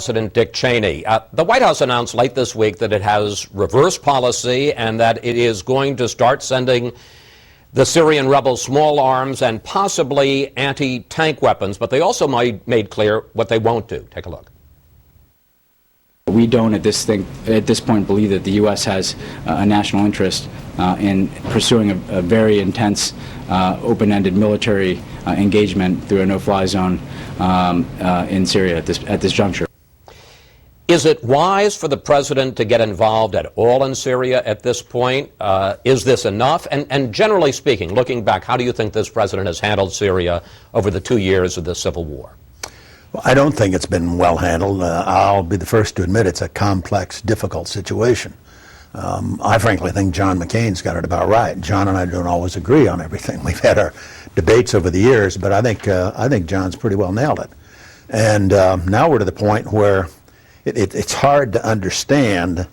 President Dick Cheney. The White House announced late this week that it has reversed policy and that it is going to start sending the Syrian rebels small arms and possibly anti-tank weapons, but they also made clear what they won't do. Take a look. We don't at this point believe that the U.S. has a national interest in pursuing a very intense, open-ended military engagement through a no-fly zone in Syria at this juncture. Is it wise for the president to get involved at all in Syria at this point? Is this enough? And generally speaking, looking back, how do you think this president has handled Syria over the 2 years of the civil war? Well, I don't think it's been well handled. I'll be the first to admit it's a complex, difficult situation. I frankly think John McCain's got it about right. John and I don't always agree on everything. We've had our debates over the years, but I think John's pretty well nailed it. And now we're to the point where it's hard to understand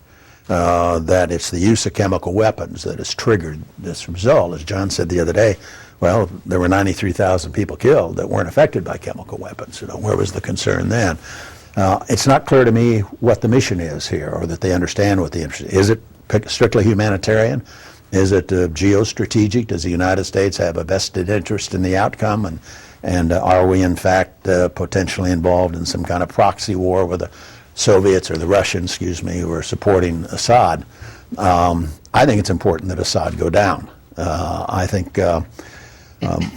that it's the use of chemical weapons that has triggered this result. As John said the other day, well, there were 93,000 people killed that weren't affected by chemical weapons. You know, where was the concern then? It's not clear to me what the mission is here, or that they understand what the interest is. Is it strictly humanitarian? Is it geostrategic? Does the United States have a vested interest in the outcome? And are we, in fact, potentially involved in some kind of proxy war with the Soviets or the Russians, who are supporting Assad? I think it's important that Assad go down. I think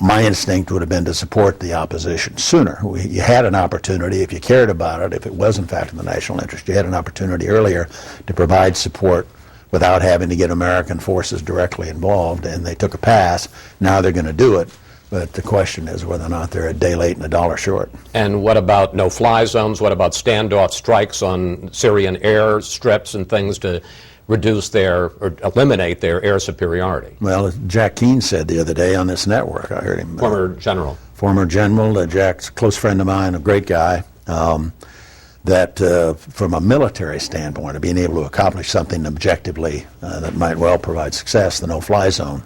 my instinct would have been to support the opposition sooner. You had an opportunity, if you cared about it, if it was in fact in the national interest, you had an opportunity earlier to provide support without having to get American forces directly involved, and they took a pass. Now they're going to do it. But the question is whether or not they're a day late and a dollar short. And what about no-fly zones? What about standoff strikes on Syrian airstrips and things to reduce or eliminate their air superiority? Well, as Jack Keane said the other day on this network, I heard him. Former general. Former general, Jack's a close friend of mine, a great guy, that from a military standpoint of being able to accomplish something objectively that might well provide success, the no-fly zone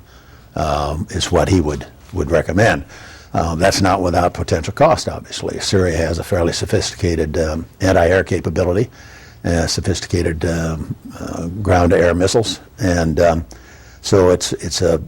is what he would recommend. That's not without potential cost, obviously. Syria has a fairly sophisticated anti-air capability, sophisticated ground-to-air missiles, and so it's a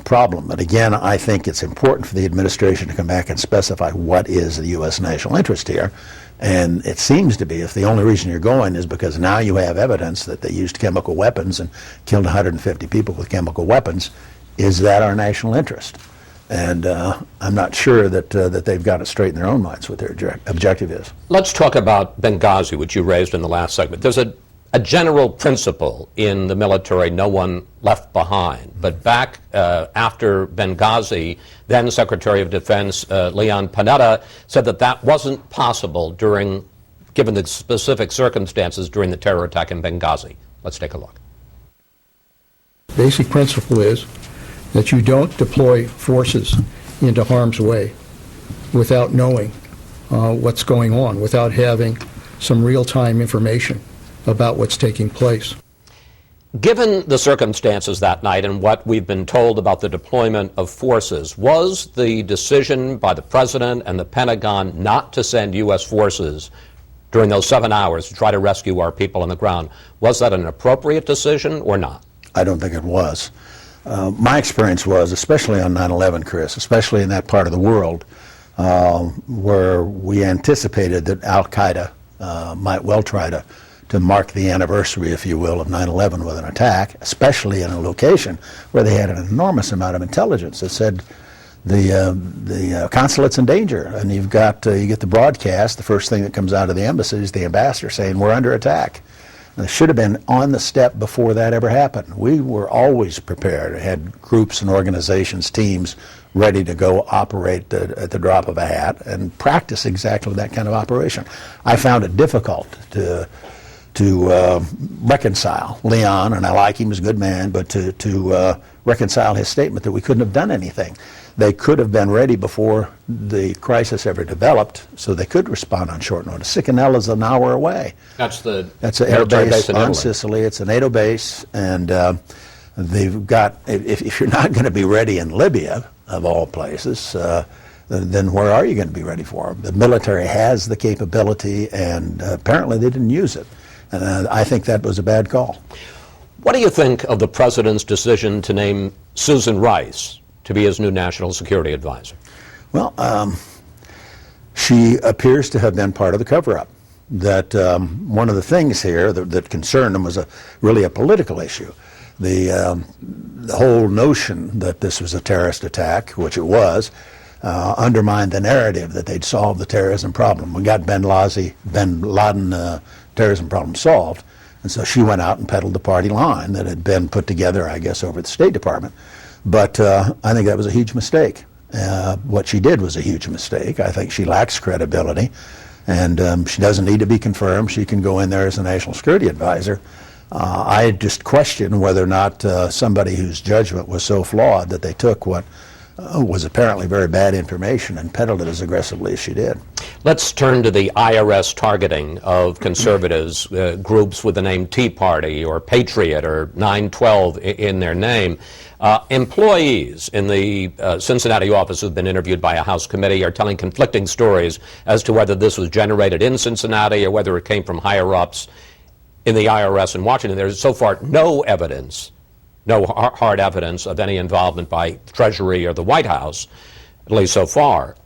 problem. But again, I think it's important for the administration to come back and specify what is the U.S. national interest here. And it seems to be, if the only reason you're going is because now you have evidence that they used chemical weapons and killed 150 people with chemical weapons, is that our national interest? And I'm not sure that they've got it straight in their own minds what their objective is. Let's talk about Benghazi, which you raised in the last segment. There's a general principle in the military, no one left behind. But back after Benghazi, then Secretary of Defense Leon Panetta said that wasn't possible given the specific circumstances during the terror attack in Benghazi. Let's take a look. Basic principle is that you don't deploy forces into harm's way without knowing what's going on, without having some real-time information about what's taking place. Given the circumstances that night and what we've been told about the deployment of forces, was the decision by the President and the Pentagon not to send U.S. forces during those 7 hours to try to rescue our people on the ground, was that an appropriate decision or not? I don't think it was. My experience was, especially on 9/11, Chris, especially in that part of the world where we anticipated that Al-Qaeda might well try to mark the anniversary, if you will, of 9/11 with an attack, especially in a location where they had an enormous amount of intelligence that said the consulate's in danger. And you get the broadcast, the first thing that comes out of the embassy is the ambassador saying we're under attack. They should have been on the step before that ever happened. We were always prepared, had groups and organizations, teams ready to go operate at the drop of a hat and practice exactly that kind of operation. I found it difficult to reconcile Leon, and I like him, he's a good man, but to reconcile his statement that we couldn't have done anything. They could have been ready before the crisis ever developed, so they could respond on short notice. Sicanel is an hour away. That's an air base on Sicily. It's a NATO base, and they've got. If you're not going to be ready in Libya, of all places, then where are you going to be ready for them? The military has the capability, and apparently they didn't use it. And I think that was a bad call. What do you think of the president's decision to name Susan Rice to be his new national security advisor? Well, she appears to have been part of the cover-up. That one of the things here that concerned him was really a political issue. The whole notion that this was a terrorist attack, which it was, undermined the narrative that they'd solved the terrorism problem. We got bin Laden terrorism problem solved, and so she went out and peddled the party line that had been put together, I guess, over at the State Department. But I think that was a huge mistake. What she did was a huge mistake. I think she lacks credibility, and she doesn't need to be confirmed. She can go in there as a national security advisor. I just question whether or not somebody whose judgment was so flawed that they took what was apparently very bad information and peddled it as aggressively as she did. Let's turn to the IRS targeting of conservatives, groups with the name Tea Party or Patriot or 912 in their name. Employees in the Cincinnati office who've been interviewed by a House committee are telling conflicting stories as to whether this was generated in Cincinnati or whether it came from higher-ups in the IRS in Washington. There's so far no evidence, no hard evidence of any involvement by Treasury or the White House, at least so far.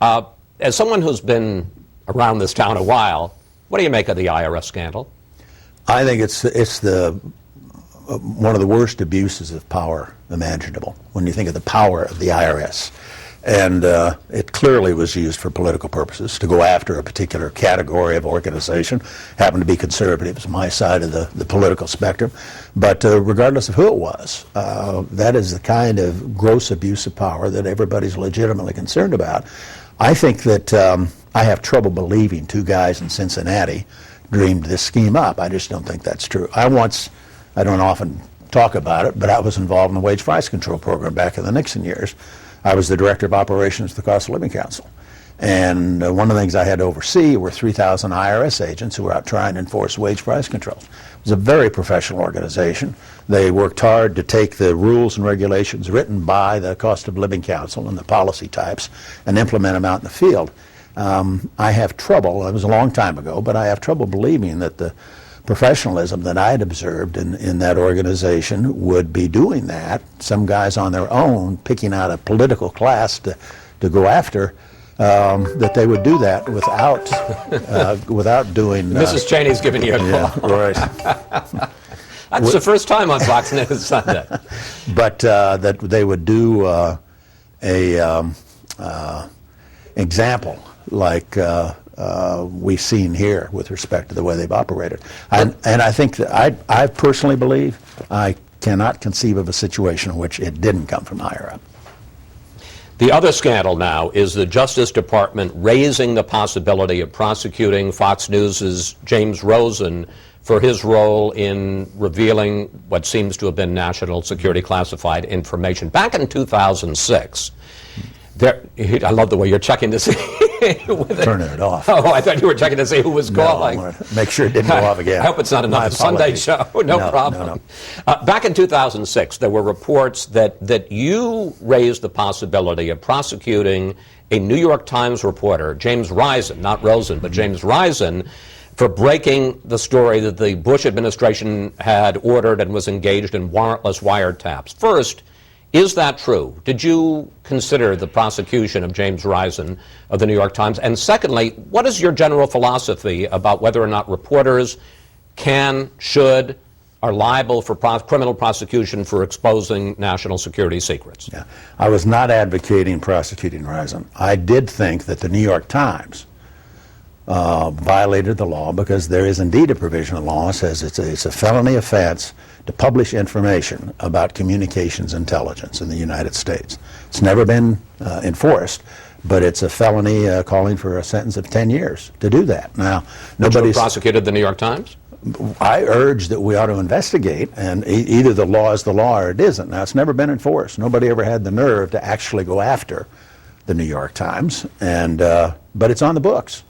As someone who's been around this town a while, what do you make of the IRS scandal? I think it's one of the worst abuses of power imaginable when you think of the power of the IRS. And it clearly was used for political purposes, to go after a particular category of organization. Happened to be conservatives, my side of the political spectrum. But regardless of who it was, that is the kind of gross abuse of power that everybody's legitimately concerned about. I think that I have trouble believing two guys in Cincinnati dreamed this scheme up. I just don't think that's true. I don't often talk about it, but I was involved in the wage price control program back in the Nixon years. I was the director of operations of the Cost of Living Council. And one of the things I had to oversee were 3,000 IRS agents who were out trying to enforce wage price controls. It was a very professional organization. They worked hard to take the rules and regulations written by the Cost of Living Council and the policy types and implement them out in the field. I have trouble, it was a long time ago, but I have trouble believing that the professionalism that I had observed in that organization would be doing that. Some guys on their own picking out a political class to go after, that they would do that without doing... Mrs. Cheney's giving you a call. Yeah, right. That's the first time on Fox News Sunday. But that they would do a example like we've seen here with respect to the way they've operated. And I think that I personally believe I cannot conceive of a situation in which it didn't come from higher up. The other scandal now is the Justice Department raising the possibility of prosecuting Fox News' James Rosen for his role in revealing what seems to have been national security classified information. Back in 2006, I love the way you're checking to see. Turning it off. Oh, I thought you were checking to see who was calling. No, make sure it didn't go off again. I hope it's not another Sunday show. No problem. No. Back in 2006, there were reports that you raised the possibility of prosecuting a New York Times reporter, James Risen, not Rosen, but James Risen, for breaking the story that the Bush administration had ordered and was engaged in warrantless wiretaps. First, is that true? Did you consider the prosecution of James Risen of the New York Times? And secondly, what is your general philosophy about whether or not reporters can, should, are liable for criminal prosecution for exposing national security secrets? Yeah. I was not advocating prosecuting Risen. I did think that the New York Times violated the law because there is indeed a provision of law that says it's a felony offense to publish information about communications intelligence in the United States. It's never been enforced, but it's a felony calling for a sentence of 10 years to do that. Now, nobody's prosecuted the New York Times? I urge that we ought to investigate, and either the law is the law or it isn't. Now, it's never been enforced. Nobody ever had the nerve to actually go after the New York Times, and but it's on the books.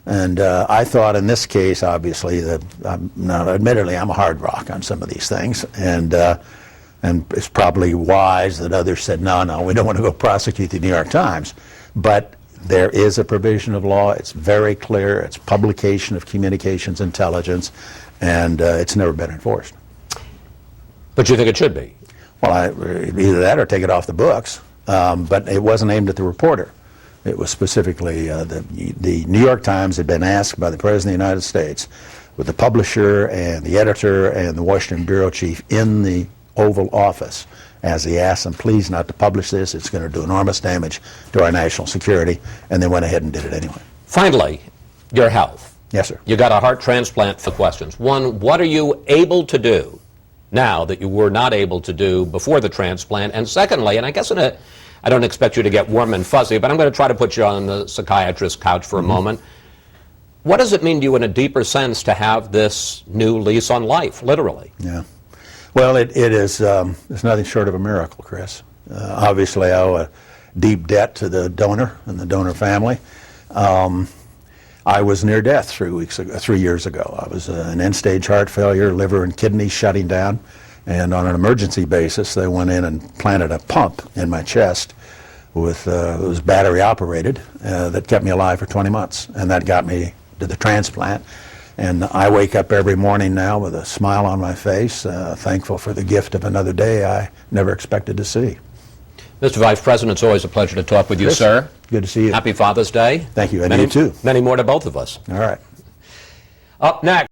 And I thought in this case, obviously, that admittedly, I'm a hard rock on some of these things, and it's probably wise that others said, no, we don't want to go prosecute the New York Times. But There is a provision of law. It's very clear. It's publication of communications intelligence, and it's never been enforced. But you think it should be? Well, either that or take it off the books. But it wasn't aimed at the reporter. It was specifically the New York Times had been asked by the President of the United States, with the publisher and the editor and the Washington bureau chief in the Oval Office, as he asked them, please not to publish this. It's going to do enormous damage to our national security, and they went ahead and did it anyway. Finally, your health. Yes, sir. You got a heart transplant for questions. One, what are you able to do now that you were not able to do before the transplant? And secondly, and I guess I don't expect you to get warm and fuzzy, but I'm going to try to put you on the psychiatrist's couch for a moment. What does it mean to you in a deeper sense to have this new lease on life, literally? Yeah. Well, it is it's nothing short of a miracle, Chris. Obviously, I owe a deep debt to the donor and the donor family. I was near death 3 years ago. I was an end-stage heart failure, liver and kidneys shutting down, and on an emergency basis, they went in and planted a pump in my chest with it was battery operated that kept me alive for 20 months, and that got me to the transplant. And I wake up every morning now with a smile on my face, thankful for the gift of another day I never expected to see. Mr. Vice President, it's always a pleasure to talk with you, Chris, sir. Good to see you. Happy Father's Day. Thank you, and you too. Many more to both of us. All right. Up next.